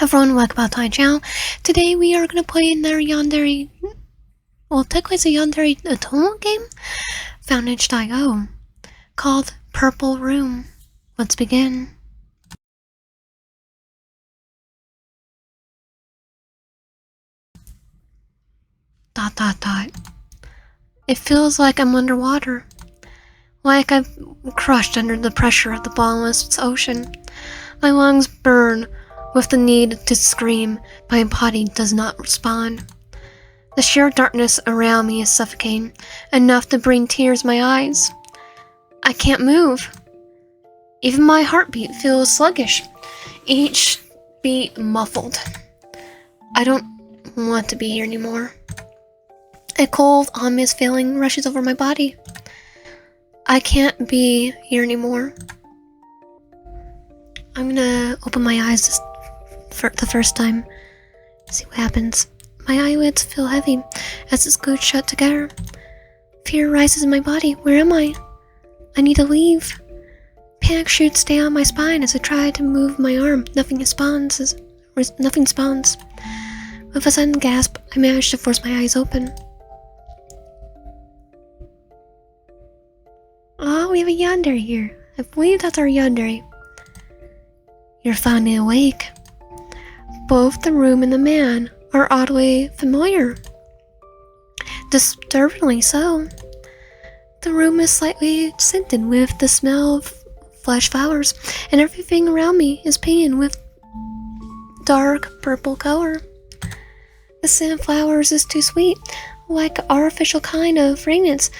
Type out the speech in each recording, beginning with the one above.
Everyone, welcome back to my channel. Today we are going to play another Yandere, well technically it's a Yandere Otome game found in itch.io called Purple Room. Let's begin. It feels like I'm underwater, like I've crushed under the pressure of the bottomless ocean. My lungs burn with the need to scream, my body does not respond. The sheer darkness around me is suffocating, enough to bring tears to my eyes. I can't move. Even my heartbeat feels sluggish, each beat muffled. I don't want to be here anymore. A cold, ominous feeling rushes over my body. I can't be here anymore. I'm gonna open my eyes for the first time. See what happens. My eyelids feel heavy as it's glued shut together. Fear rises in my body. Where am I? I need to leave. Panic shoots down my spine as I try to move my arm. Nothing responds. With a sudden gasp, I manage to force my eyes open. Oh, we have a Yandere here. I believe that's our Yandere. You're finally awake. Both the room and the man are oddly familiar. Disturbingly so. The room is slightly scented with the smell of fresh flowers, and everything around me is painted with dark purple color. The scent of flowers is too sweet, like an artificial kind of fragrance,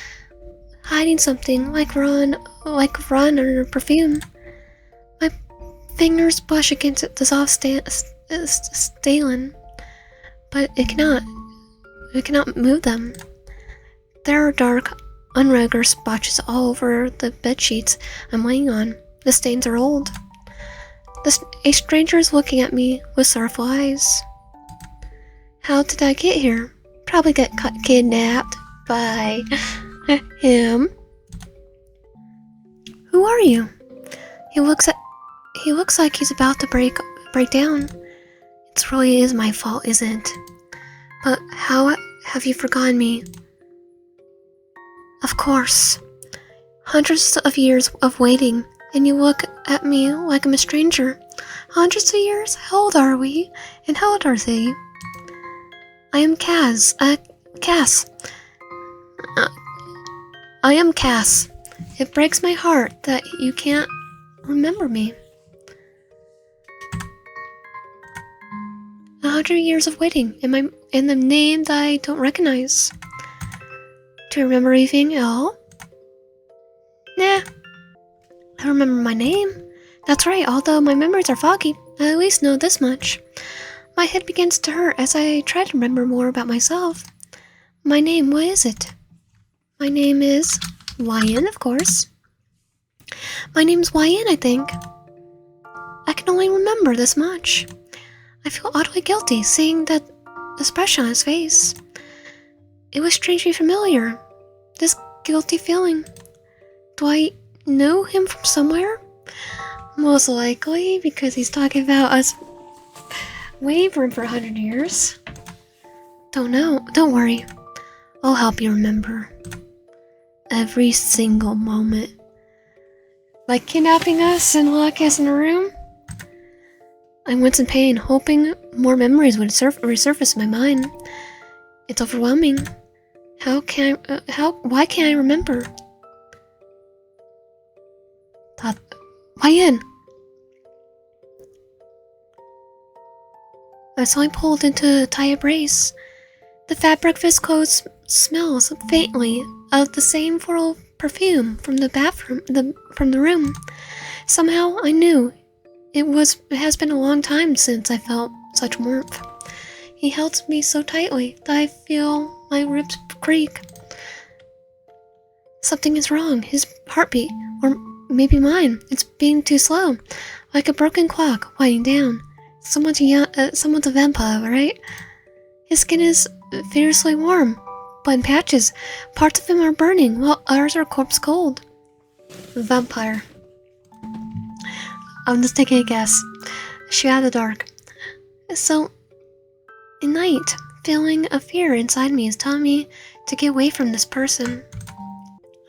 hiding something like run or perfume. My fingers brush against the soft stalin, but it cannot move them. There are dark, unregular splotches all over the bed sheets I'm laying on. The stains are old. A stranger is looking at me with sorrowful eyes. How did I get here? Probably get kidnapped by him. Who are you? He looks like he's about to break down. It really is my fault, isn't it? But how have you forgotten me? Of course. Hundreds of years of waiting, and you look at me like I'm a stranger. Hundreds of years? How old are we? And how old are they? I am Cass. I am Cass. It breaks my heart that you can't remember me. 100 years of waiting, and the name that I don't recognize. Do you remember anything at all? Nah. I remember my name. That's right, although my memories are foggy, I at least know this much. My head begins to hurt as I try to remember more about myself. My name, what is it? My name is Ryan, of course. My name's Ryan, I think. I can only remember this much. I feel oddly guilty seeing that expression on his face. It was strangely familiar, this guilty feeling. Do I know him from somewhere? Most likely, because he's talking about us wavering for 100 years. Don't know. Don't worry. I'll help you remember. Every single moment. Like kidnapping us and locking us in a room? I went in pain, hoping more memories would resurface in my mind. It's overwhelming. Why can't I remember? Ryan! I suddenly pulled into a tight brace. The fabric of his clothes smells faintly of the same floral perfume from the bathroom, from the room. Somehow I knew it has been a long time since I felt such warmth. He held me so tightly that I feel my ribs creak. Something is wrong. His heartbeat, or maybe mine, it's being too slow, like a broken clock winding down. Someone's a vampire, right? His skin is fiercely warm, but in patches. Parts of him are burning, while others are corpse cold. Vampire. I'm just taking a guess. Shoot out of the dark. So, at night, feeling a fear inside me is telling me to get away from this person.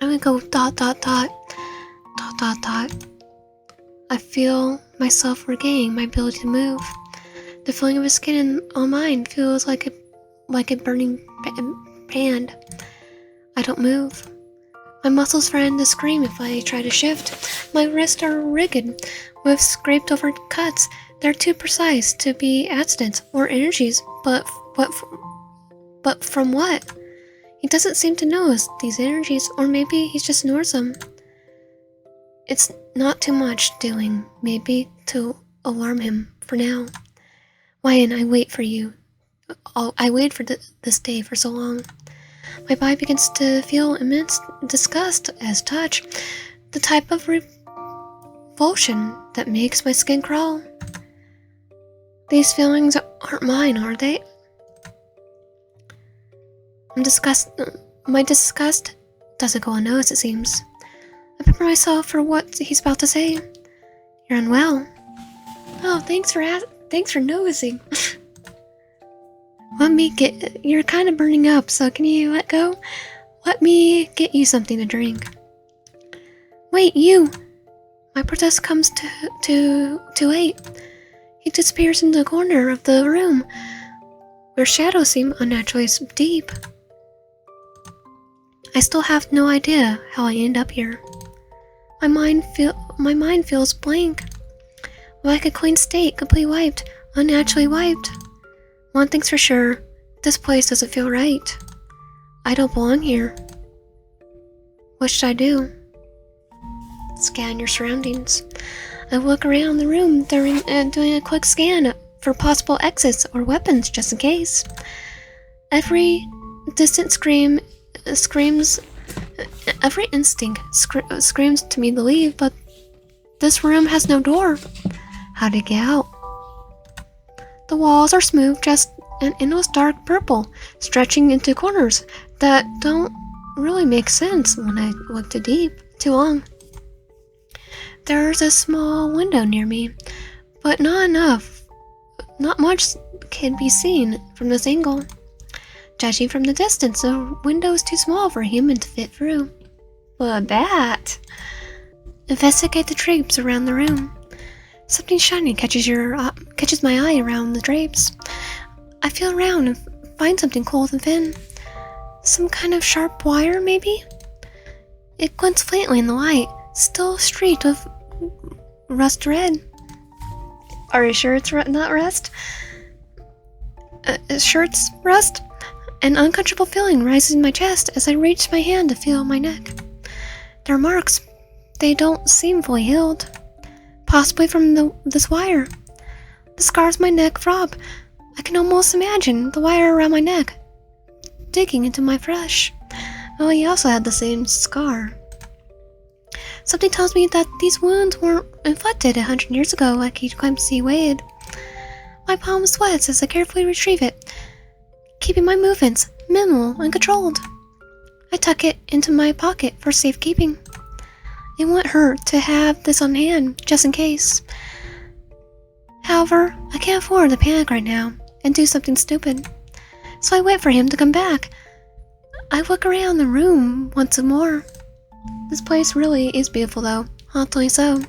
I would go ... I feel myself regaining my ability to move. The feeling of his skin on mine feels like a burning pan. I don't move. My muscles threaten to scream if I try to shift. My wrists are rigid with scraped over cuts. They're too precise to be accidents or energies, but from what? He doesn't seem to notice these energies, or maybe he just ignores them. It's not too much doing, maybe, to alarm him for now. Wyan, I wait for you. I waited for this day for so long. My body begins to feel immense disgust as touch, the type of revulsion that makes my skin crawl. These feelings aren't mine, are they? My disgust doesn't go unnoticed, it seems. I prepare myself for what he's about to say. You're unwell. Oh, thanks for noticing. You're kind of burning up, so can you let go? Let me get you something to drink. Wait, you! My protest comes too late. He disappears in the corner of the room, where shadows seem unnaturally deep. I still have no idea how I end up here. My mind feels blank, like a clean state, completely wiped, unnaturally wiped. One thing's for sure, this place doesn't feel right. I don't belong here. What should I do? Scan your surroundings. I look around the room doing a quick scan for possible exits or weapons just in case. Every distant every instinct screams to me to leave, but this room has no door. How to get out? The walls are smooth, just an endless dark purple, stretching into corners that don't really make sense when I look too long. There's a small window near me, but not enough. Not much can be seen from this angle. Judging from the distance, the window is too small for a human to fit through. What a bat! Investigate the drapes around the room. Something shiny catches my eye around the drapes. I feel around and find something cold and thin. Some kind of sharp wire, maybe? It glints faintly in the light, still streaked with rust red. Are you sure it's not rust? Sure it's rust? An uncomfortable feeling rises in my chest as I reach my hand to feel my neck. There are marks. They don't seem fully healed. Possibly from this wire. The scars on my neck throb. I can almost imagine the wire around my neck digging into my flesh. Oh, he also had the same scar. Something tells me that these wounds weren't inflicted 100 years ago like he claims he weighed. My palm sweats as I carefully retrieve it, keeping my movements minimal and controlled. I tuck it into my pocket for safekeeping. It won't hurt to have this on hand, just in case. However, I can't afford to panic right now and do something stupid, so I wait for him to come back. I look around the room once more. This place really is beautiful though, hauntingly so.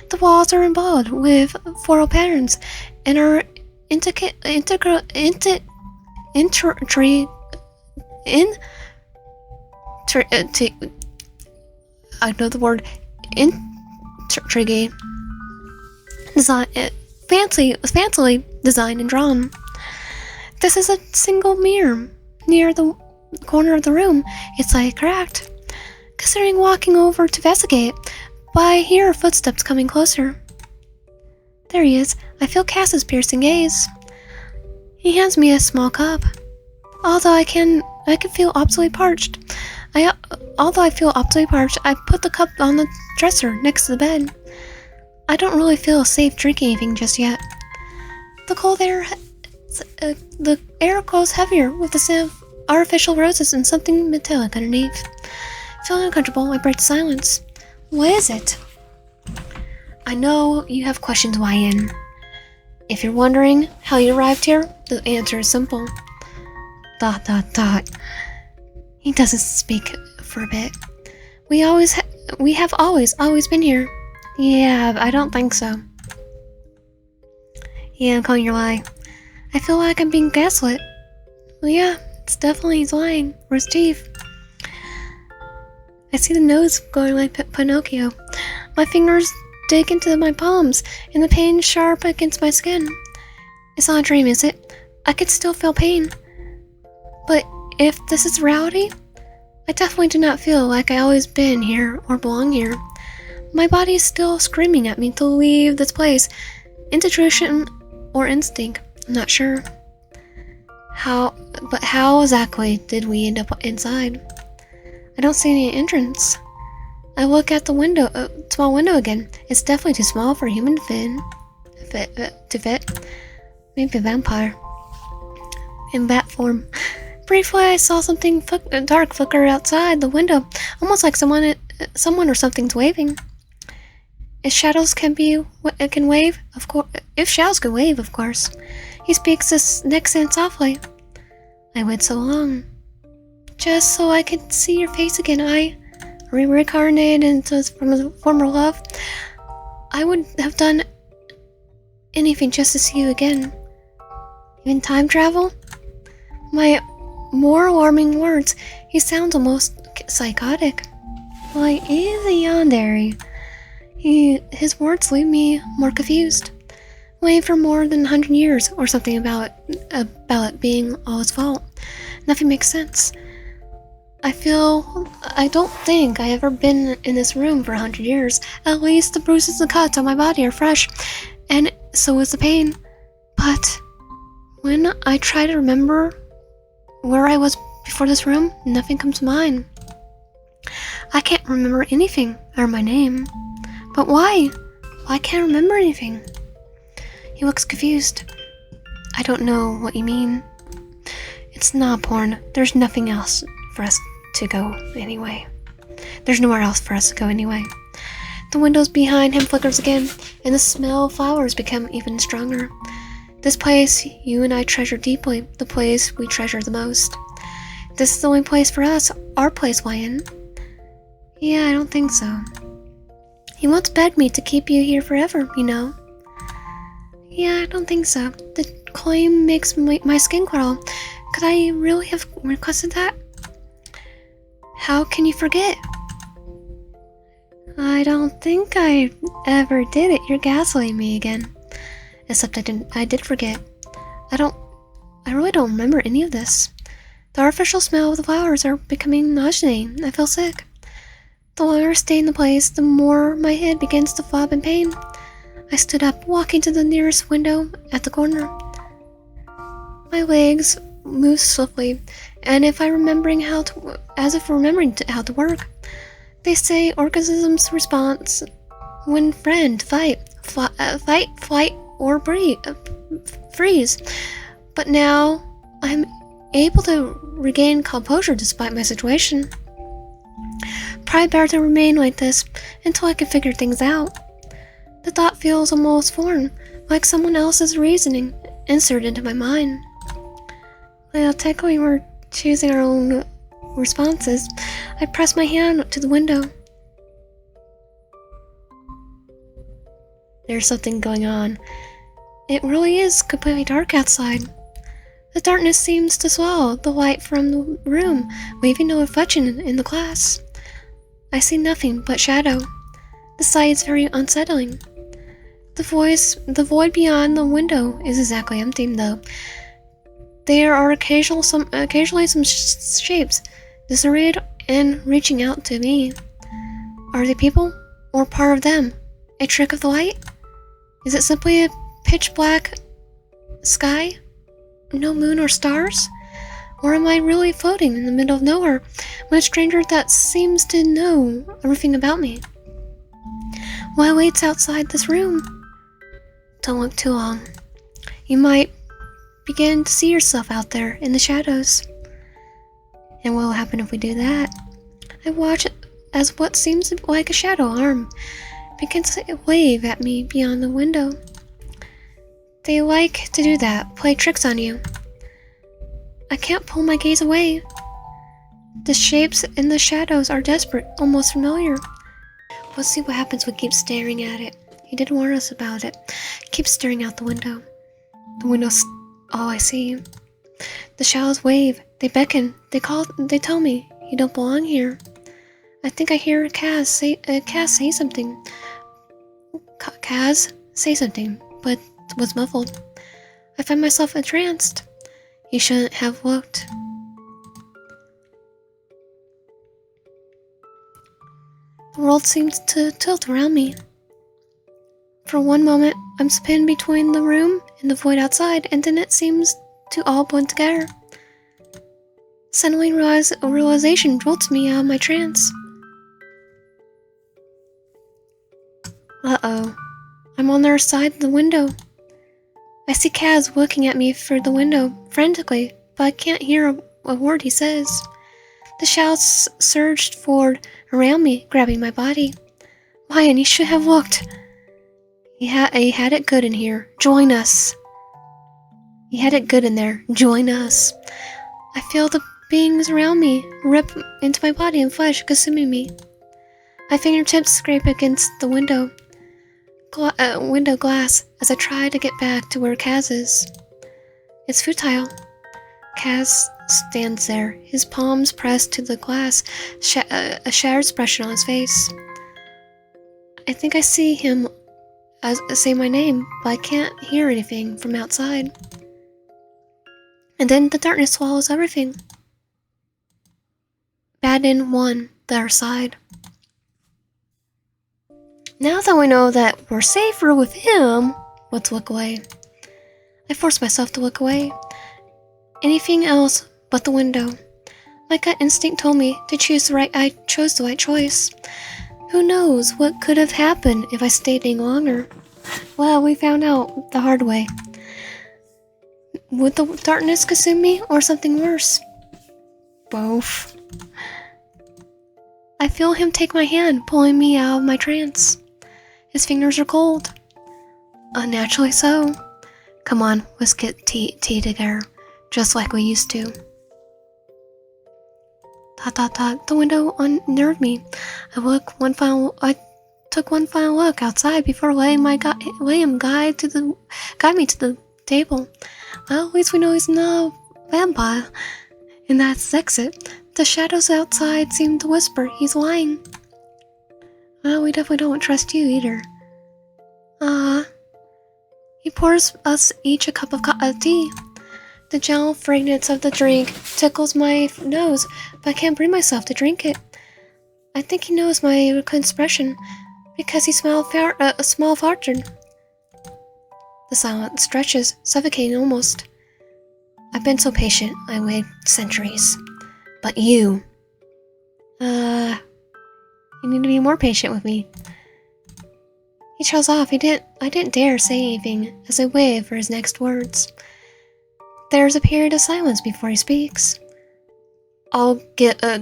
The walls are embellished with floral patterns and are I know the word intrigue. Fancily designed and drawn. This is a single mirror near the corner of the room. It's like cracked. Considering walking over to investigate, but I hear footsteps coming closer. There he is. I feel Cass's piercing gaze. He hands me a small cup. Although I feel absolutely parched. I put the cup on the dresser next to the bed. I don't really feel safe drinking anything just yet. The air grows heavier with the scent of artificial roses and something metallic underneath. Feeling uncomfortable, I break the silence. What is it? I know you have questions, Wyan. If you're wondering how you arrived here, the answer is simple. ... He doesn't speak for a bit. We have always been here. Yeah, I don't think so. Yeah, I'm calling your lie. I feel like I'm being gaslit. Well, yeah, it's definitely he's lying. Where's teeth? I see the nose going like Pinocchio. My fingers dig into my palms, and the pain sharp against my skin. It's not a dream, is it? I could still feel pain. But if this is reality, I definitely do not feel like I always been here or belong here. My body is still screaming at me to leave this place. Intuition or instinct, I'm not sure. How exactly did we end up inside? I don't see any entrance. I look at the window, small window again. It's definitely too small for a human to fit. Maybe a vampire. In bat form. Briefly, I saw something dark flicker outside the window, almost like someone or something's waving. If shadows can wave, of course. If shadows can wave, of course. He speaks this next sentence softly. I waited so long, just so I could see your face again. I reincarnated into from a former love. I would have done anything just to see you again. Even time travel? My more alarming words. He sounds almost psychotic. Why is a yandere? His words leave me more confused. Waiting for more than 100 years, or something about it being all his fault. Nothing makes sense. I don't think I ever been in this room for 100 years. At least the bruises and cuts on my body are fresh, and so is the pain. But when I try to remember where I was before this room, nothing comes to mind. I can't remember anything, or my name. But why? Why can't I remember anything? He looks confused. I don't know what you mean. It's not porn. There's nothing else for us to go anyway. There's nowhere else for us to go anyway. The windows behind him flickers again, and the smell of flowers become even stronger. This place you and I treasure deeply, the place we treasure the most. This is the only place for us, our place, Wyan. Yeah, I don't think so. He once begged me to keep you here forever, you know. Yeah, I don't think so. The claim makes my skin crawl. Could I really have requested that? How can you forget? I don't think I ever did it. You're gaslighting me again. Except I did forget. I really don't remember any of this. The artificial smell of the flowers are becoming nauseating. I feel sick. The longer I stay in the place, the more my head begins to throb in pain. I stood up, walking to the nearest window at the corner. My legs moved swiftly, and if remembering how to work. They say organisms' response when friend, fight, flight, or freeze. But now I'm able to regain composure despite my situation. Probably better to remain like this until I can figure things out. The thought feels almost foreign, like someone else's reasoning inserted into my mind. Well, technically we're choosing our own responses. I press my hand to the window. There's something going on. It really is completely dark outside. The darkness seems to swallow the light from the room, leaving no reflection in the glass. I see nothing but shadow. The sight is very unsettling. The void beyond the window is exactly empty, though. There are occasionally some shapes, disarrayed and reaching out to me. Are they people, or part of them? A trick of the light? Is it simply a pitch black sky? No moon or stars? Or am I really floating in the middle of nowhere with a stranger that seems to know everything about me? Why waits outside this room? Don't look too long. You might begin to see yourself out there in the shadows. And what will happen if we do that? I watch as what seems like a shadow arm begins to wave at me beyond the window. They like to do that, play tricks on you. I can't pull my gaze away. The shapes in the shadows are desperate, almost familiar. We'll see what happens when we keep staring at it. He did warn us about it. Keep staring out the window. The window's all I see. The shadows wave. They beckon. They call. They tell me you don't belong here. I think I hear Kaz say something. Kaz say something, but was muffled. I find myself entranced. You shouldn't have looked. The world seems to tilt around me. For one moment, I'm pinned between the room and the void outside, and then it seems to all blend together. Suddenly, a realization jolts me out of my trance. Uh-oh. I'm on their side of the window. I see Kaz looking at me through the window, frantically, but I can't hear a word he says. The shouts surged forward around me, grabbing my body. Lion, you should have looked. He had it good in here. Join us. He had it good in there. Join us. I feel the beings around me rip into my body and flesh, consuming me. My fingertips scrape against the window glass as I try to get back to where Kaz is. It's futile. Kaz stands there, his palms pressed to the glass, a shattered expression on his face. I think I see him say my name, but I can't hear anything from outside. And then the darkness swallows everything. Baden won their side. Now that we know that we're safer with him, let's look away. I force myself to look away. Anything else but the window. My gut instinct told me to choose I chose the right choice. Who knows what could have happened if I stayed any longer? Well, we found out the hard way. Would the darkness consume me or something worse? Both. I feel him take my hand, pulling me out of my trance. His fingers are cold. Unnaturally so. Come on, let's get tea together, just like we used to. The window unnerved me. I took one final look outside before letting him guide me to the table. Well, at least we know he's not a vampire. And that's the exit. The shadows outside seem to whisper he's lying. Well, we definitely don't trust you either. He pours us each a cup of tea. The gentle fragrance of the drink tickles my nose, but I can't bring myself to drink it. I think he knows my expression, because he small faltered. The silence stretches, suffocating almost. I've been so patient, I waited centuries. But you... you need to be more patient with me. He trails off. I didn't dare say anything as I waited for his next words. There's a period of silence before he speaks. I'll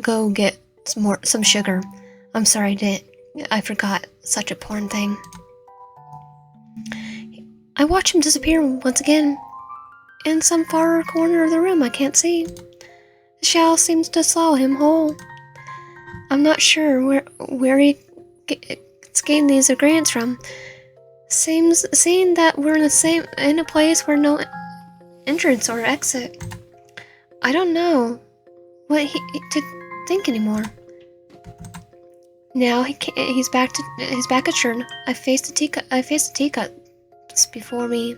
go get some sugar. I'm sorry, I forgot such a important thing. I watch him disappear once again. In some far corner of the room I can't see. The shadow seems to swallow him whole. I'm not sure where he gained these ingredients from. Seeing that we're in a place where no entrance or exit. I don't know what to think anymore. Now he's back assured. I faced the teacups before me.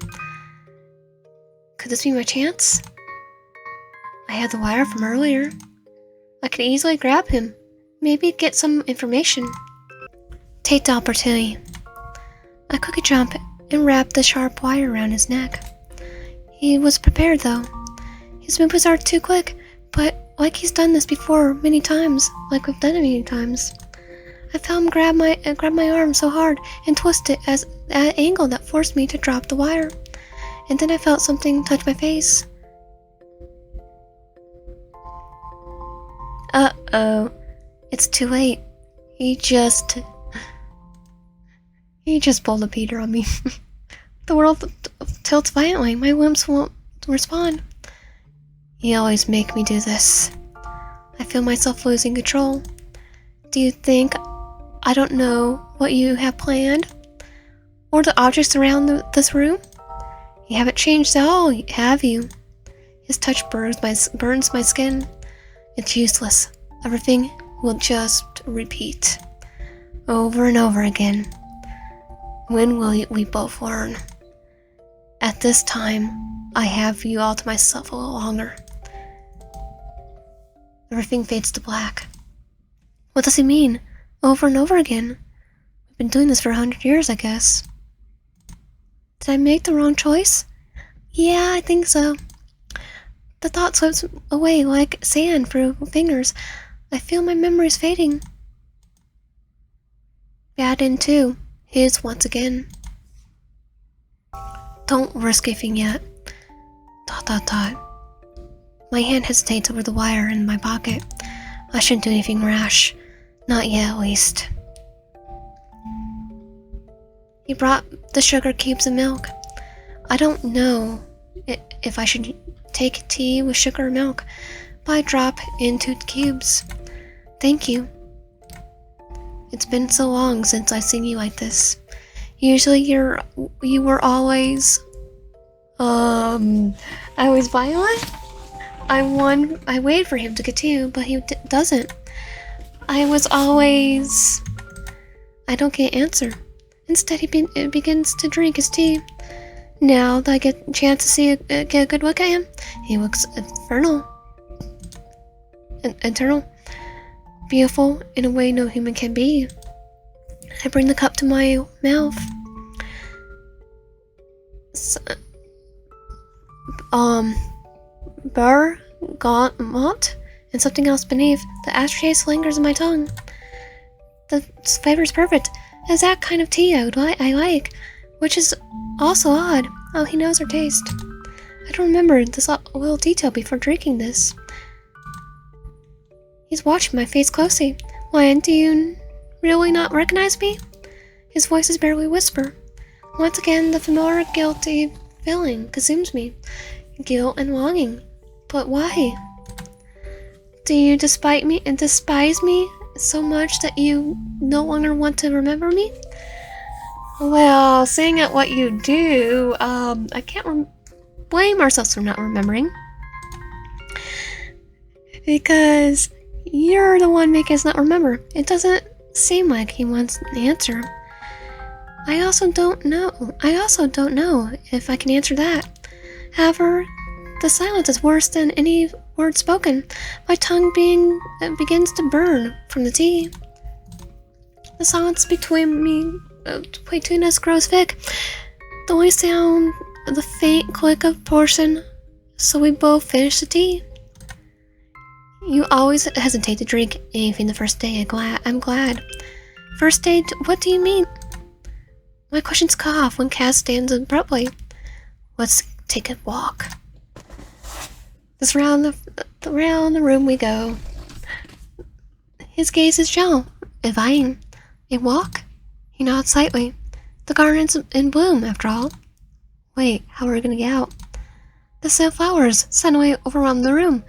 Could this be my chance? I had the wire from earlier. I could easily grab him. Maybe get some information. Take the opportunity. I quickly jump and wrap the sharp wire around his neck. He was prepared though. His movements are too quick, but like he's done this before many times, like we've done it many times. I felt him grab my arm so hard and twist it at an angle that forced me to drop the wire. And then I felt something touch my face. Uh-oh. It's too late. He just pulled a Peter on me. The world tilts violently. My limbs won't respond. You always make me do this. I feel myself losing control. Do you think I don't know what you have planned? Or the objects around this room? You haven't changed at all, have you? His touch burns my skin. It's useless. Everything will just repeat. Over and over again. When will we both learn? At this time, I have you all to myself a little longer. Everything fades to black. What does he mean? Over and over again? We've been doing this for 100 years, I guess. Did I make the wrong choice? Yeah, I think so. The thought slips away like sand through fingers. I feel my memories fading. Bad in too. His once again. Don't risk anything yet. ... My hand hesitates over the wire in my pocket. I shouldn't do anything rash. Not yet, at least. He brought the sugar cubes and milk. I don't know if I should take tea with sugar or milk, but I drop into cubes. Thank you. It's been so long since I've seen you like this. Usually you were always violent. I waited for him to get to you, but he doesn't. I don't get an answer. Instead, he begins to drink his tea. Now that I get a chance to get a good look at him, he looks eternal, beautiful in a way no human can be. I bring the cup to my mouth. Bergamot and something else beneath. The aftertaste lingers in my tongue. The flavor's perfect. It's that kind of tea I like, which is also odd. Oh, he knows our taste. I don't remember this little detail before drinking this. He's watching my face closely. Why, do you really not recognize me? His voice is barely a whisper. Once again, the familiar guilty feeling consumes me. Guilt and longing. But why? Do you despise me so much that you no longer want to remember me? Well, seeing at what you do, I can't blame ourselves for not remembering. Because you're the one making us not remember. It doesn't seem like he wants an answer. I also don't know if I can answer that. However, the silence is worse than any word spoken. My tongue begins to burn from the tea. The silence between us grows thick. The only sound, the faint click of portion, so we both finish the tea. You always hesitate to drink anything the first day. I'm glad. First day? What do you mean? My question's cut off when Kaz stands abruptly. Let's take a walk. Just round the room we go. His gaze is gentle, inviting. A walk? He nods slightly. The garden's in bloom, after all. Wait, how are we gonna get out? The scent of flowers suddenly overwhelmed the room,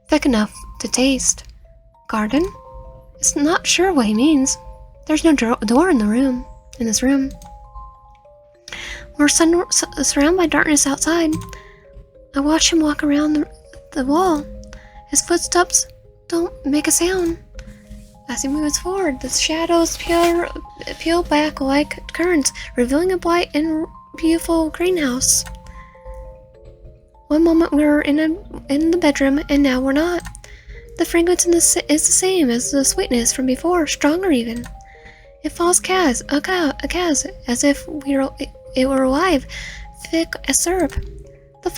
thick enough to taste. Garden? It's not sure what he means. There's no door in this room. We're surrounded by darkness outside. I watch him walk around the wall. His footsteps don't make a sound. As he moves forward, the shadows peel back like curtains, revealing a bright and beautiful greenhouse. One moment we were in the bedroom, and now we're not. The fragrance is the same as the sweetness from before, stronger even. It follows Kaz, as if it were alive, thick as syrup. The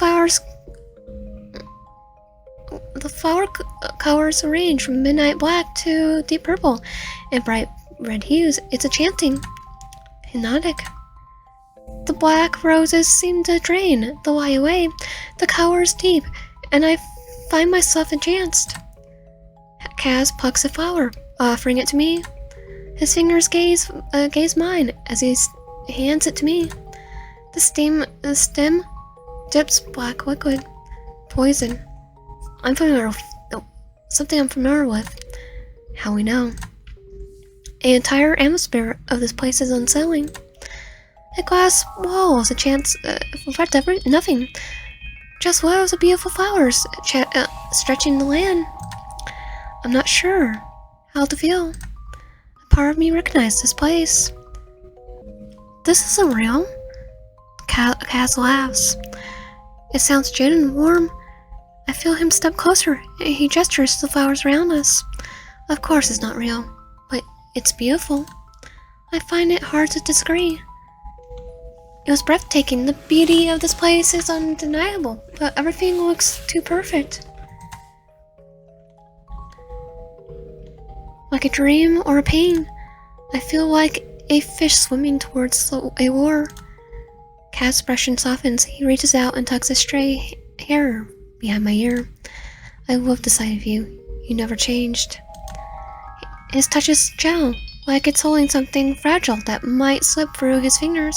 flower colors range from midnight black to deep purple and bright red hues. It's enchanting, hypnotic. The black roses seem to drain the light away. The color is deep, and I find myself entranced. Kaz plucks a flower, offering it to me. His fingers gaze mine as he hands it to me. The stem dips black liquid. Poison. Something I'm familiar with. How we know. The entire atmosphere of this place is unsettling. The glass walls, a chance nothing. Just rows of beautiful flowers stretching the land. I'm not sure how to feel. A part of me recognized this place. This isn't real. Cass laughs. It sounds genuine and warm. I feel him step closer. He gestures to the flowers around us. Of course it's not real, but it's beautiful. I find it hard to disagree. It was breathtaking. The beauty of this place is undeniable, but everything looks too perfect. Like a dream or a pain. I feel like a fish swimming towards a lure. Cat's expression softens. He reaches out and tucks a stray hair behind my ear. I love the sight of you. You never changed. His touch is gentle, like it's holding something fragile that might slip through his fingers.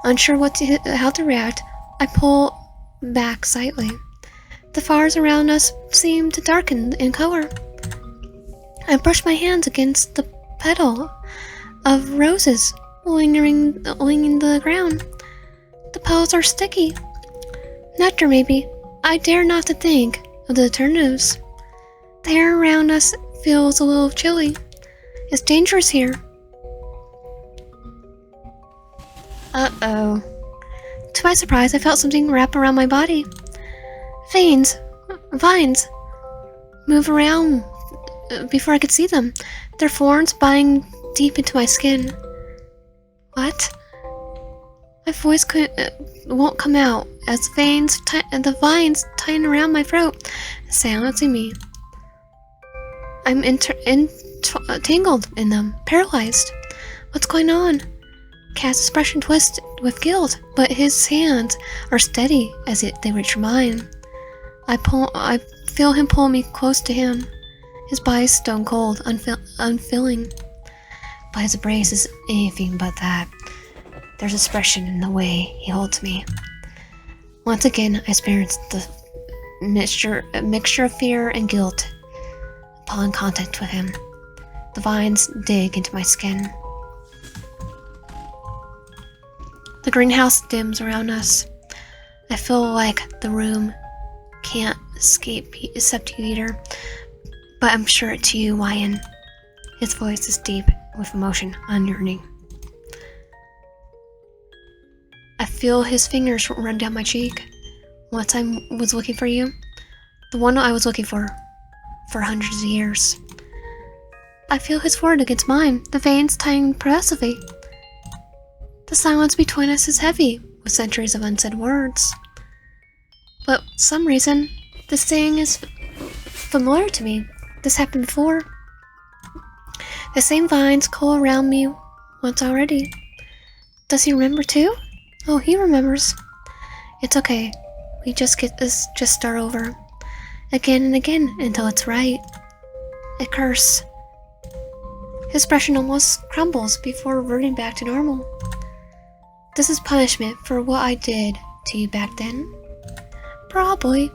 Unsure how to react, I pull back slightly. The flowers around us seem to darken in color. I brush my hands against the petal of roses lingering the ground. The petals are sticky. Nectar, maybe. I dare not to think of the alternatives. The air around us feels a little chilly. It's dangerous here. Uh-oh. To my surprise, I felt something wrap around my body. Vines move around before I could see them. Their thorns biting deep into my skin. What? My voice won't come out as the vines tighten around my throat, silencing me. I'm entangled in them, paralyzed. What's going on? Cat's expression twists with guilt, but his hands are steady as they reach mine. I feel him pull me close to him. His body is stone cold, unfeeling. But his embrace is anything but that. There's expression in the way he holds me. Once again, I experience a mixture of fear and guilt upon contact with him. The vines dig into my skin. The greenhouse dims around us. I feel like the room can't escape you either, but I'm sure it's you, Wyan. His voice is deep with emotion and yearning. I feel his fingers run down my cheek. Once I was looking for you, the one I was looking for hundreds of years. I feel his forehead against mine, the veins tightening progressively. The silence between us is heavy, with centuries of unsaid words. But for some reason, this thing is familiar to me. This happened before. The same vines coil around me once already. Does he remember too? Oh, he remembers. It's okay. We just start over. Again and again until it's right. A curse. His expression almost crumbles before reverting back to normal. This is punishment for what I did to you back then? Probably.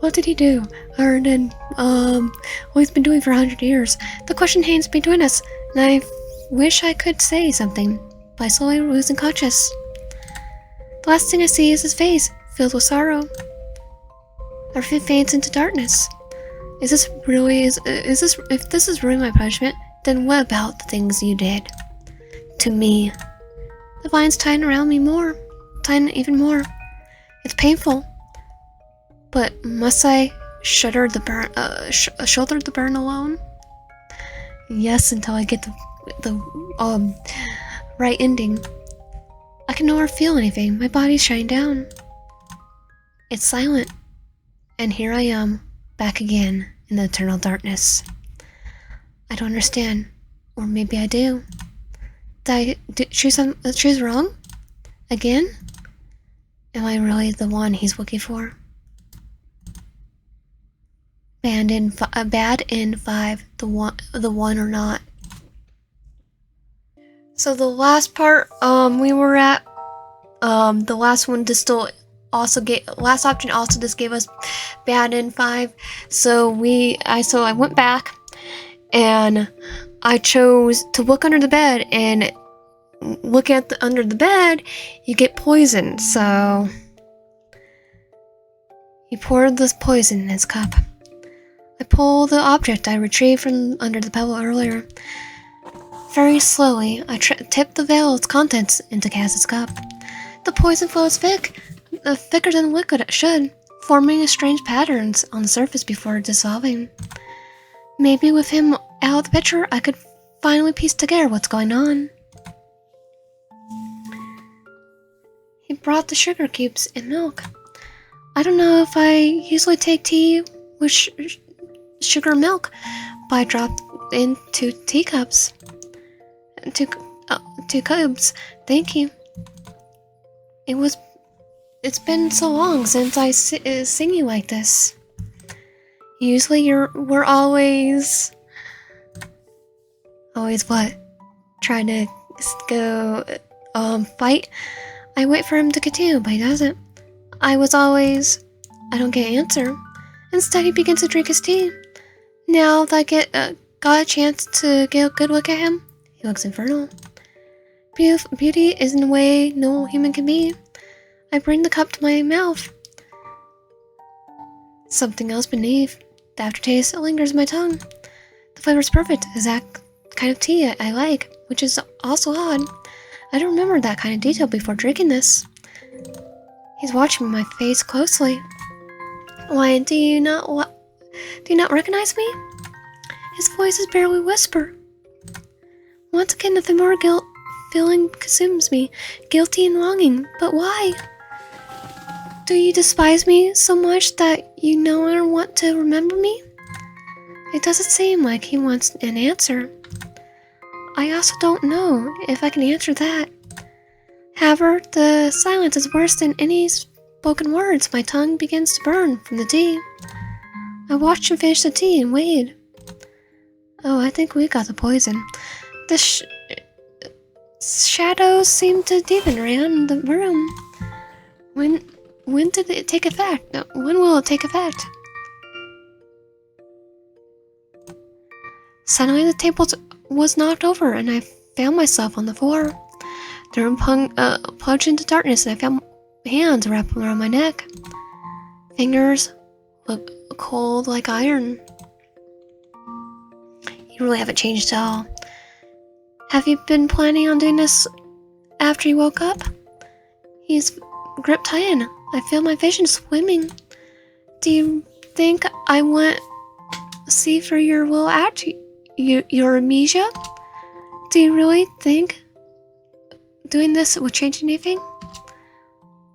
What did he do? Or did, what he's been doing for 100 years? The question hangs between us, and I wish I could say something, but I slowly losing conscious. The last thing I see is his face, filled with sorrow. Everything fades into darkness. If this is really my punishment, then what about the things you did to me? The vines tighten around me tighten even more. It's painful, but must I shoulder the burn alone? Yes, until I get the right ending. I can no longer feel anything. My body's shutting down. It's silent, and here I am, back again in the eternal darkness. I don't understand, or maybe I do. Did I choose wrong? Again? Am I really the one he's looking for? Bad in 5, the one or not. So the last part we were at The last one last option also just gave us bad in 5. So I went back and I chose to look under the bed, and look at under the bed, you get poison. So he poured this poison in his cup. I pull the object I retrieved from under the pebble earlier. Very slowly, I tip the veil of its contents into Cass's cup. The poison flows thicker than liquid it should, forming strange patterns on the surface before dissolving. Maybe with him out of the picture, I could finally piece together what's going on. He brought the sugar cubes and milk. I don't know if I usually take tea with sugar milk, but I dropped in 2 teacups. 2 cubes. Thank you. It's been so long since I sing you like this. Usually we're always what? Trying to go fight. I wait for him to continue, but he doesn't. I don't get an answer. Instead, he begins to drink his tea. Now that I got a chance to get a good look at him, he looks infernal. Beauty is in a way no human can be. I bring the cup to my mouth. Something else beneath. The aftertaste lingers in my tongue. The flavor's perfect, exact kind of tea I like, which is also odd. I don't remember that kind of detail before drinking this. He's watching my face closely. Why, do you not recognize me? His voice is barely a whisper. Once again, the familiar guilt feeling consumes me, guilty and longing. But why? Do you despise me so much that you no longer want to remember me? It doesn't seem like he wants an answer. I also don't know if I can answer that. However, the silence is worse than any spoken words. My tongue begins to burn from the tea. I watched him finish the tea and waited. Oh, I think we got the poison. The shadows seem to deepen around the room. When did it take effect? No, when will it take effect? Suddenly the table was knocked over and I found myself on the floor. The room plunged into darkness and I found hands wrapped around my neck. Fingers look cold like iron. You really haven't changed at all. Have you been planning on doing this after you woke up? He's gripped tight in. I feel my vision swimming. Do you think I won't see for your will act? Your amnesia? Do you really think doing this would change anything?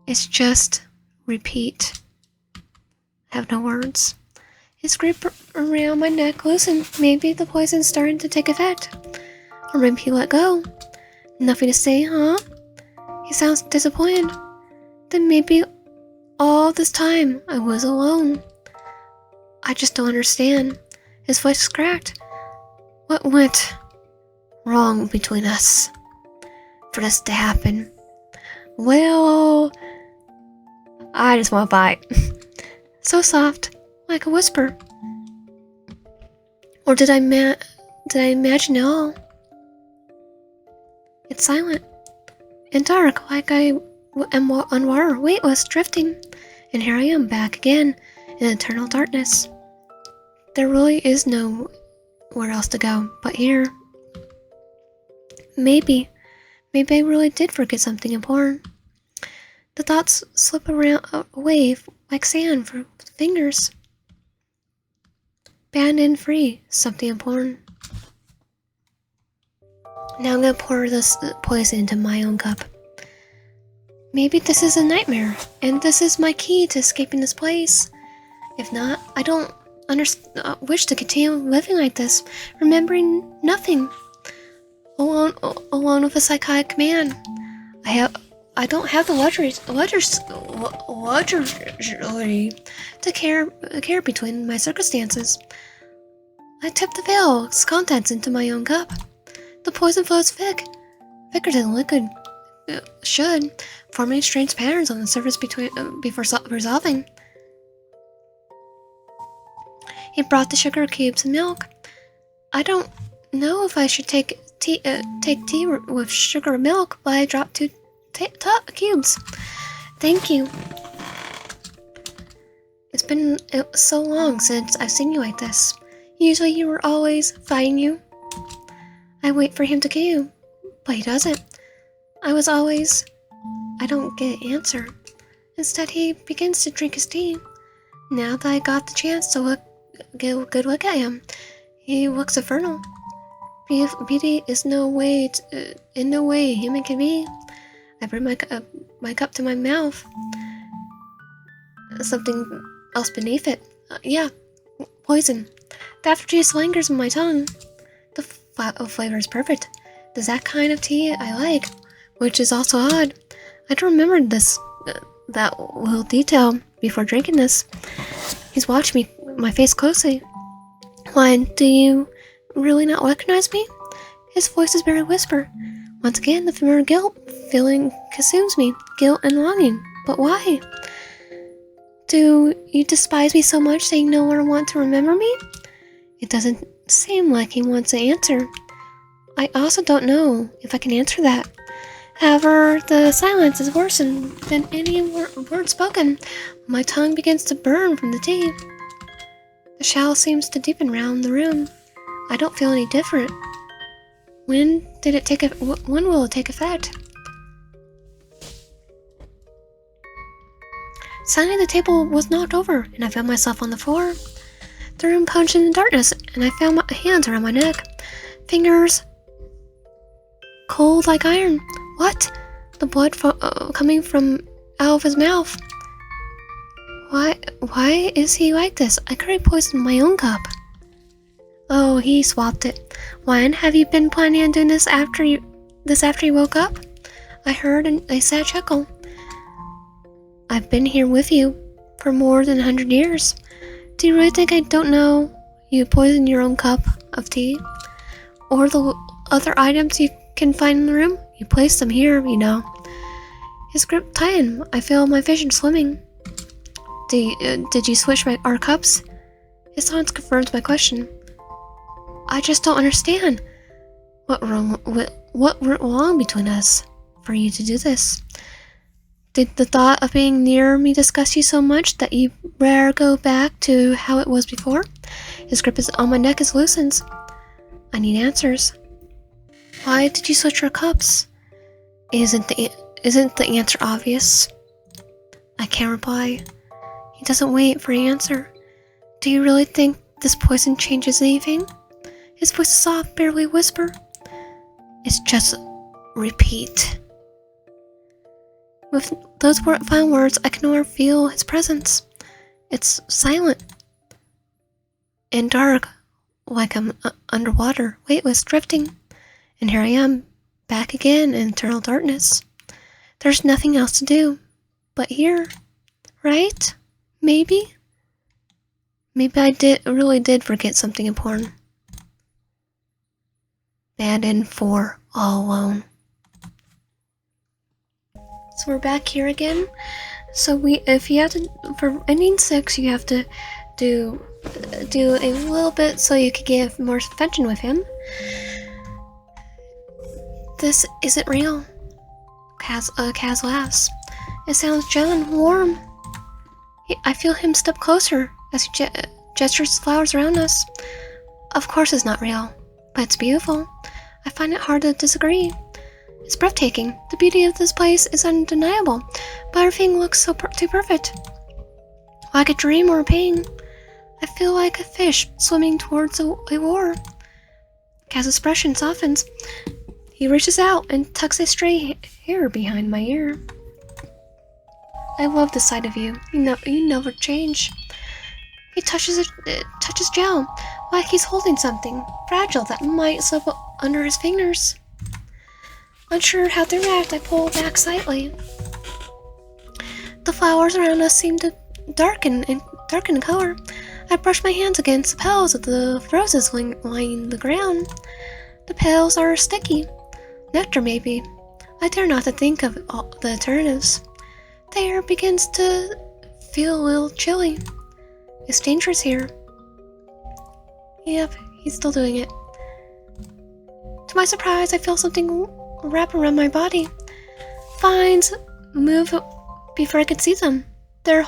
It's just repeat. I have no words. His grip around my neck loosened. Maybe the poison's starting to take effect. Or maybe he let go. Nothing to say, huh? He sounds disappointed. Then maybe all this time I was alone. I just don't understand. His voice cracked. What went wrong between us for this to happen? Well, I just want to bite. So soft, like a whisper. Or did I imagine it all? It's silent and dark, like I am on water, weightless, drifting. And here I am, back again in eternal darkness. There really is nowhere else to go but here. Maybe I really did forget something important. The thoughts slip around away like sand for fingers. Banned and free, something important. Now I'm gonna pour this poison into my own cup. Maybe this is a nightmare, and this is my key to escaping this place. If not, I don't wish to continue living like this, remembering nothing. Alone with a psychotic man. I don't have the luxury to care between my circumstances. I tip the veil's contents into my own cup. The poison flows thicker than liquid, should, forming strange patterns on the surface before resolving. He brought the sugar cubes and milk. I don't know if I should take tea with sugar or milk, but I dropped 2 cubes. Thank you. It's been so long since I've seen you like this. Usually you were always fighting you. I wait for him to kill you, but he doesn't. I don't get an answer. Instead, he begins to drink his tea. Now that I got the chance to get a good look at him, he looks infernal. Beauty is in no way human can be. I bring my cup to my mouth. Something else beneath it. Yeah, poison. The aftertaste lingers in my tongue. The flavor is perfect. There's that kind of tea I like, which is also odd. I don't remember that little detail before drinking this. He's watching my face closely. Why, do you really not recognize me? His voice is barely whisper. Once again, the familiar guilt feeling consumes me. Guilt and longing. But why? Do you despise me so much that you no longer want to remember me? It doesn't seem like he wants an answer. I also don't know if I can answer that. However, the silence is worse than any word spoken. My tongue begins to burn from the tea. The shadow seems to deepen round the room. I don't feel any different. When will it take effect? Suddenly the table was knocked over, and I found myself on the floor. The room plunged in the darkness, and I found my hands around my neck. Fingers cold like iron. What? The blood coming from out of his mouth. Why is he like this? I could have poisoned my own cup. Oh, he swapped it. When have you been planning on doing this after you woke up? I heard a sad chuckle. I've been here with you for more than 100 years. Do you really think I don't know you poisoned your own cup of tea? Or the other items you can find in the room? You placed them here, you know. His grip tightened. I feel my vision swimming. Did you switch our cups? His silence confirms my question. I just don't understand. What went wrong between us for you to do this? Did the thought of being near me disgust you so much that you rarely go back to how it was before? His grip on my neck is loosened. I need answers. Why did you switch our cups? Isn't the answer obvious? I can't reply. He doesn't wait for an answer. Do you really think this poison changes anything? His voice is soft, barely a whisper. It's just repeat. With those final words, I can no longer feel his presence. It's silent and dark, like I'm underwater, weightless, drifting. And here I am, back again in eternal darkness. There's nothing else to do but here, right? Maybe I really did forget something important. Band in 4, all alone. So we're back here again. So if you have to, for ending 6, you have to do a little bit so you can get more attention with him. This isn't real. Kaz laughs. It sounds gentle and warm. I feel him step closer as he gestures the flowers around us. Of course it's not real, but it's beautiful. I find it hard to disagree. It's breathtaking. The beauty of this place is undeniable, but everything looks too perfect. Like a dream or a pain. I feel like a fish swimming towards a lure. Kaz's expression softens. He reaches out and tucks a stray hair behind my ear. I love the sight of you. You never change. He touches Joe, like he's holding something fragile that might slip under his fingers. Unsure how to react, I pull back slightly. The flowers around us seem to darken in color. I brush my hands against the petals of the roses lining the ground. The petals are sticky. Nectar, maybe. I dare not to think of all the alternatives. The air begins to feel a little chilly. It's dangerous here. Yep, he's still doing it. To my surprise, I feel something wrap around my body. Vines move before I could see them. Their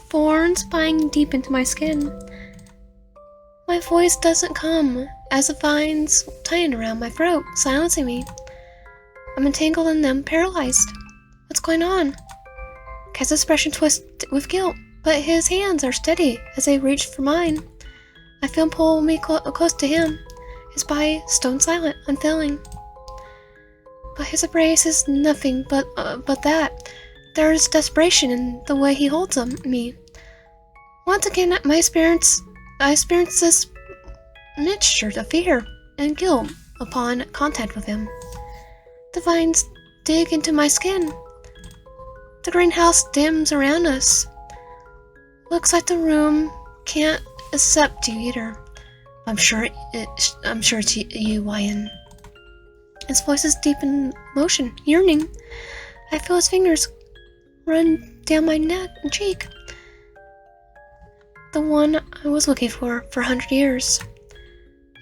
thorns bind deep into my skin. My voice doesn't come as the vines tighten around my throat, silencing me. I'm entangled in them, paralyzed. What's going on? Kaz's expression twists with guilt, but his hands are steady as they reach for mine. I feel him pull me close to him, his body stone silent, unfailing. But his embrace is nothing but that. There's desperation in the way he holds me. Once again, I experience this mixture of fear and guilt upon contact with him. The vines dig into my skin. The greenhouse dims around us. Looks like the room can't accept you either. I'm sure it's you, Wyan. His voice is deep in motion, yearning. I feel his fingers run down my neck and cheek. The one I was looking for 100 years.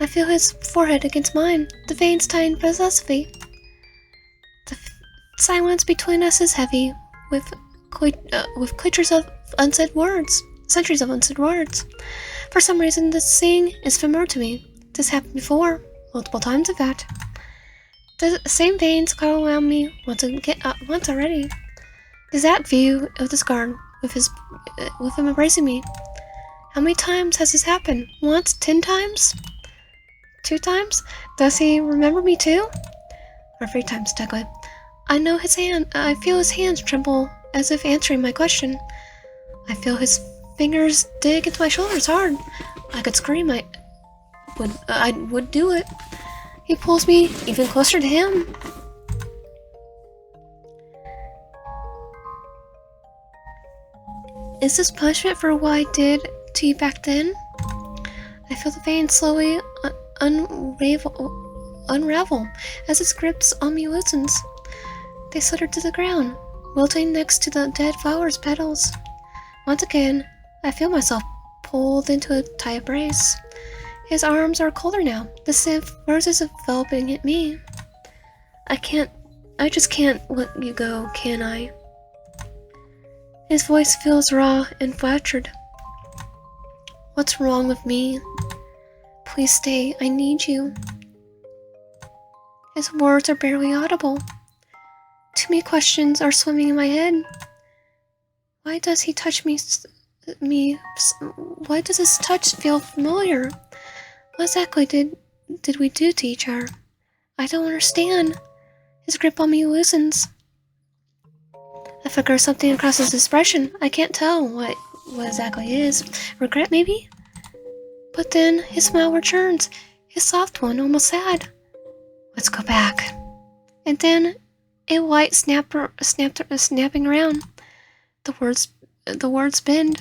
I feel his forehead against mine, the veins tighten possessively. The silence between us is heavy, with creatures of unsaid words, centuries of unsaid words. For some reason, this scene is familiar to me. This happened before, multiple times in fact. The same veins curl around me once already. The exact view of this garden with him embracing me. How many times has this happened? Once? 10 times? 2 times? Does he remember me too? Or 3 times, technically. I feel his hands tremble as if answering my question. I feel his fingers dig into my shoulders hard. I could scream. I would do it. He pulls me even closer to him. Is this punishment for what I did to you back then? I feel the veins slowly unravel as its grips on me loosens. They slither to the ground, wilting next to the dead flower's petals. Once again, I feel myself pulled into a tight embrace. His arms are colder now, the stiff roses enveloping at me. I just can't let you go, can I? His voice feels raw and fractured. What's wrong with me? Please stay, I need you. His words are barely audible. Too many questions are swimming in my head. Why does he touch me? Why does his touch feel familiar? What exactly did we do to each other? I don't understand. His grip on me loosens. I figure something across his expression. I can't tell what exactly it is. Regret, maybe? But then his smile returns. His soft one, almost sad. Let's go back. And then a light snapping around. The words bend.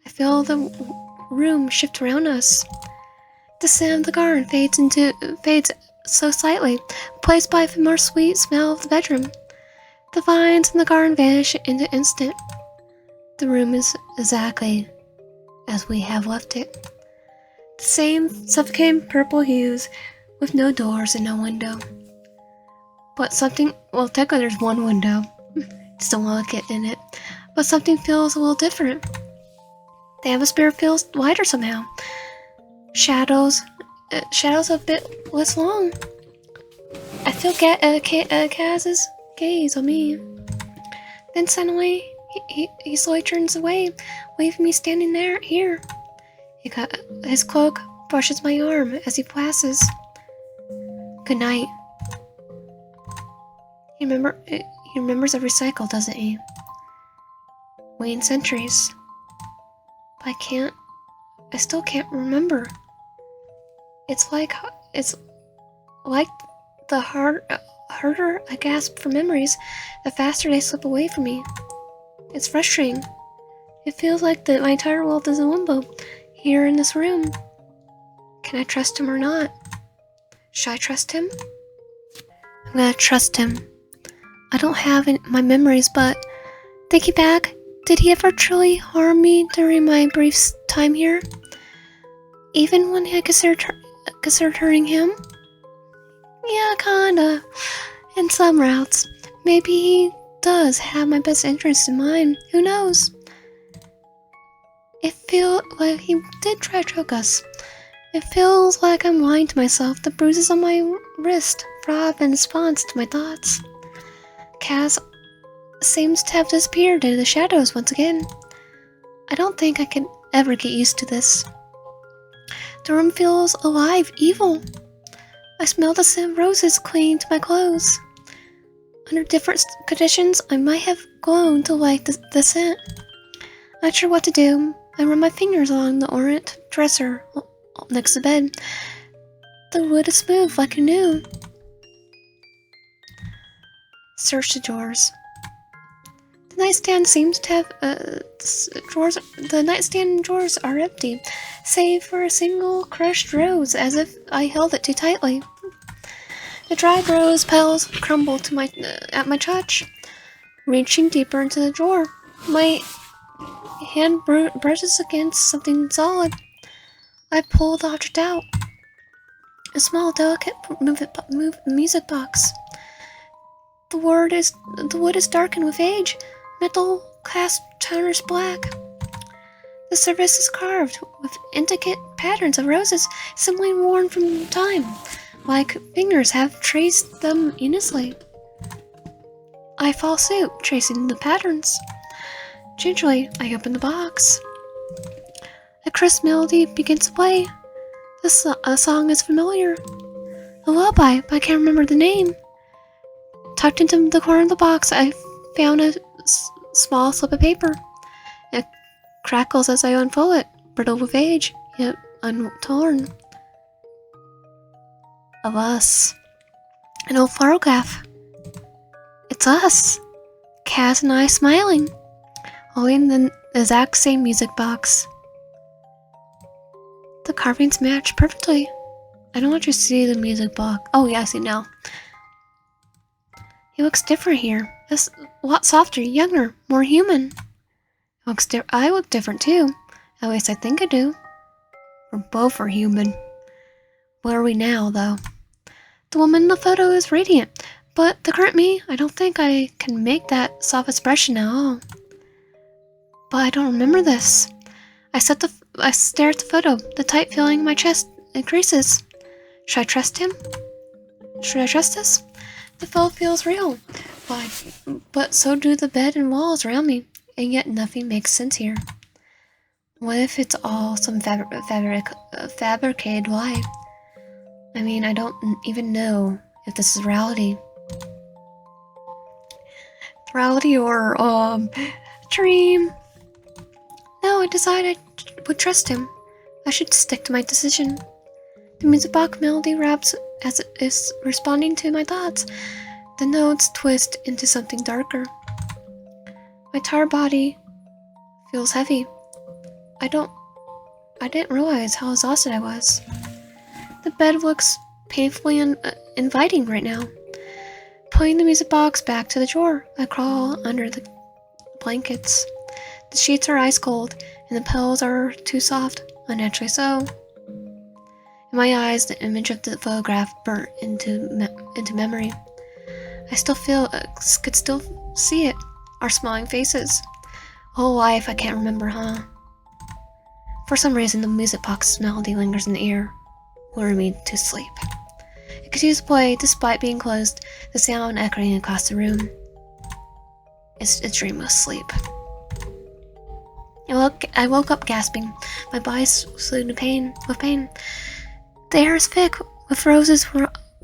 I feel the room shift around us. The scent of the garden fades so slightly, replaced by a more sweet smell of the bedroom. The vines in the garden vanish in an instant. The room is exactly as we have left it. The same suffocating purple hues, with no doors and no window. But technically there's one window. Just don't want to get in it. But something feels a little different. The atmosphere feels lighter somehow. Shadows a bit less long. I feel Kaz's gaze on me. Then suddenly, he slowly turns away, leaving me standing here. His cloak brushes my arm as he passes. Good night. He remembers every cycle, doesn't he? Waiting centuries. But I still can't remember. It's like the harder I gasp for memories, the faster they slip away from me. It's frustrating. It feels like my entire world is in limbo, here in this room. Can I trust him or not? Should I trust him? I'm gonna trust him. I don't have my memories, but thinking back, did he ever truly harm me during my brief time here? Even when I considered hurting him? Yeah, kinda. In some routes. Maybe he does have my best interest in mind. Who knows? It feels like he did try to choke us. It feels like I'm lying to myself. The bruises on my wrist throb in response to my thoughts. Kaz seems to have disappeared into the shadows once again. I don't think I can ever get used to this. The room feels alive, evil. I smell the scent of roses clinging to my clothes. Under different conditions, I might have grown to like the scent. Not sure what to do. I run my fingers along the ornate dresser next to the bed. The wood is smooth like new. Search the drawers. The nightstand seems to have drawers. The nightstand drawers are empty, save for a single crushed rose, as if I held it too tightly. The dried rose petals crumble to at my touch. Reaching deeper into the drawer, my hand brushes against something solid. I pull the object out. A small, delicate music box. The wood is darkened with age. Metal clasp turns black. The surface is carved with intricate patterns of roses, simply worn from time, like fingers have traced them innocently. I follow suit, tracing the patterns. Gingerly, I open the box. A crisp melody begins to play. The song is familiar. A lullaby, but I can't remember the name. Tucked into the corner of the box, I found a small slip of paper. It crackles as I unfold it, brittle with age, yet untorn. Of us. An old photograph. It's us. Kaz and I smiling, holding the exact same music box. The carvings match perfectly. I don't want you to see the music box. Oh yeah, I see now. He looks different here. It's a lot softer, younger, more human. I look different too. At least I think I do. We're both are human. Where are we now, though? The woman in the photo is radiant, but the current me, I don't think I can make that soft expression at all. But I don't remember this. I stare at the photo. The tight feeling in my chest increases. Should I trust him? Should I trust this? The photo feels real. Why? But so do the bed and walls around me, and yet nothing makes sense here. What if it's all some fabricated lie? I mean, I don't even know if this is reality. Reality or, dream. No, I decided I would trust him. I should stick to my decision. The music box melody raps as it is responding to my thoughts. The notes twist into something darker. My tired body feels heavy. I didn't realize how exhausted I was. The bed looks painfully inviting right now. Pulling the music box back to the drawer, I crawl under the blankets. The sheets are ice cold, and the pillows are too soft, unnaturally so. In my eyes, the image of the photograph burnt into memory. I could still see it, our smiling faces. Whole life I can't remember, huh? For some reason, the music box melody lingers in the ear, luring me to sleep. It continues to play despite being closed, the sound echoing across the room. It's a dreamless sleep. I woke up gasping, my body slewed with pain. The air is thick, with roses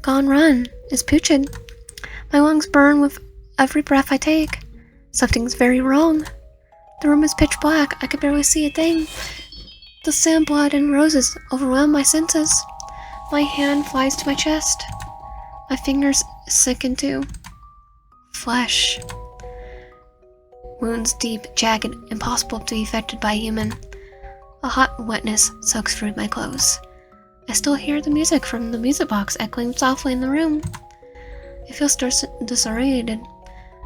gone run, is putrid. My lungs burn with every breath I take. Something's very wrong. The room is pitch black, I could barely see a thing. The scent of blood and roses overwhelm my senses. My hand flies to my chest. My fingers sink into flesh. Wounds deep, jagged, impossible to be affected by a human. A hot wetness soaks through my clothes. I still hear the music from the music box echoing softly in the room. It feels disoriented.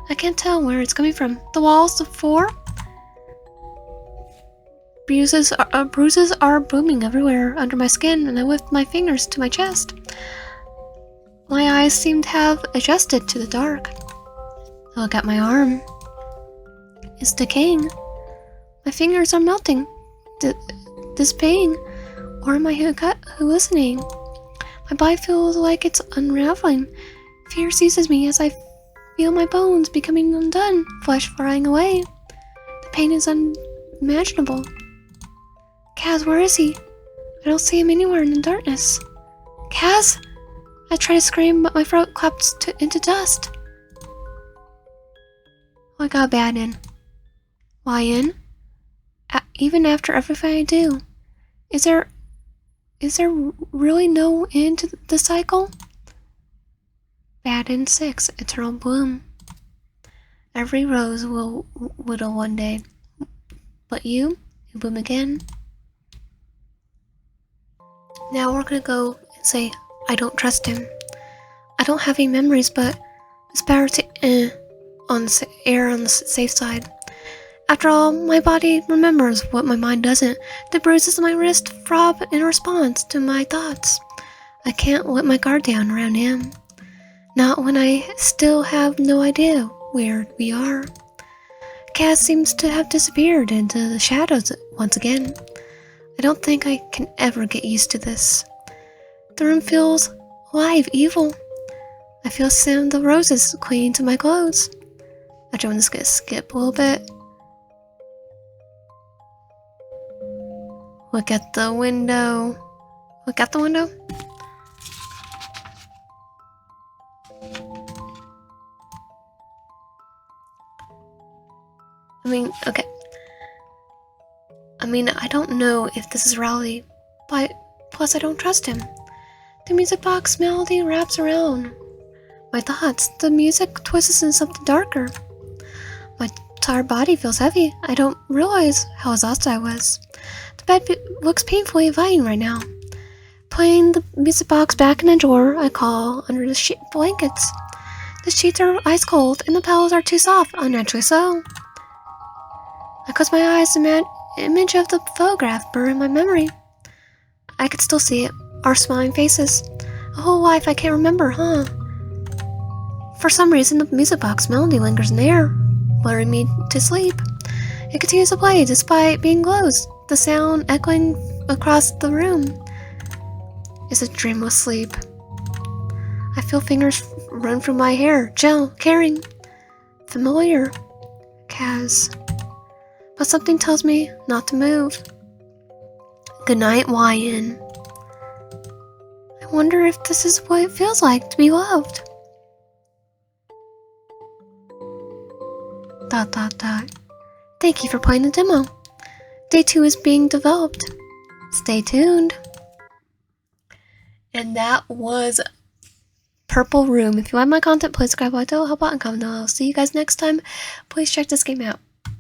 I can't tell where it's coming from. The walls, the floor? Bruises are booming everywhere under my skin, and I lift my fingers to my chest. My eyes seem to have adjusted to the dark. I look at my arm. It's decaying. My fingers are melting. This pain. Or am I hallucinating? My body feels like it's unraveling. Fear seizes me as I feel my bones becoming undone, flesh flying away. The pain is unimaginable. Kaz, where is he? I don't see him anywhere in the darkness. Kaz! I try to scream, but my throat claps into dust. Oh, I got a bad in. Why in? Even after everything I do, is there really no end to the cycle? Bad in 6, eternal bloom. Every rose will wither one day, but you bloom again. Now we're gonna go and say, I don't trust him. I don't have any memories, but it's better to err on the safe side. After all, my body remembers what my mind doesn't. The bruises on my wrist throb in response to my thoughts. I can't let my guard down around him. Not when I still have no idea where we are. Kaz seems to have disappeared into the shadows once again. I don't think I can ever get used to this. The room feels alive, evil. I feel the sound of the roses clinging to my clothes. Actually, I'm just gonna skip a little bit. Look at the window. Look at the window. Okay. I don't know if this is reality, but plus I don't trust him. The music box melody wraps around my thoughts. The music twists into something darker. My entire body feels heavy. I don't realize how exhausted I was. The bed looks painfully inviting right now. Putting the music box back in the drawer, I crawl under the blankets. The sheets are ice cold and the pillows are too soft, unnaturally so. I close my eyes, the image of the photograph burned in my memory. I could still see it, our smiling faces. A whole life I can't remember, huh? For some reason, the music box melody lingers in the air, luring me to sleep. It continues to play despite being closed, the sound echoing across the room. It's a dreamless sleep. I feel fingers run through my hair, gel, caring, familiar. Kaz. But something tells me not to move. Good night, YN. I wonder if this is what it feels like to be loved. ... Thank you for playing the demo. Day 2 is being developed. Stay tuned. And that was Purple Room. If you like my content, please subscribe, like, help out, and comment below. I'll see you guys next time. Please check this game out.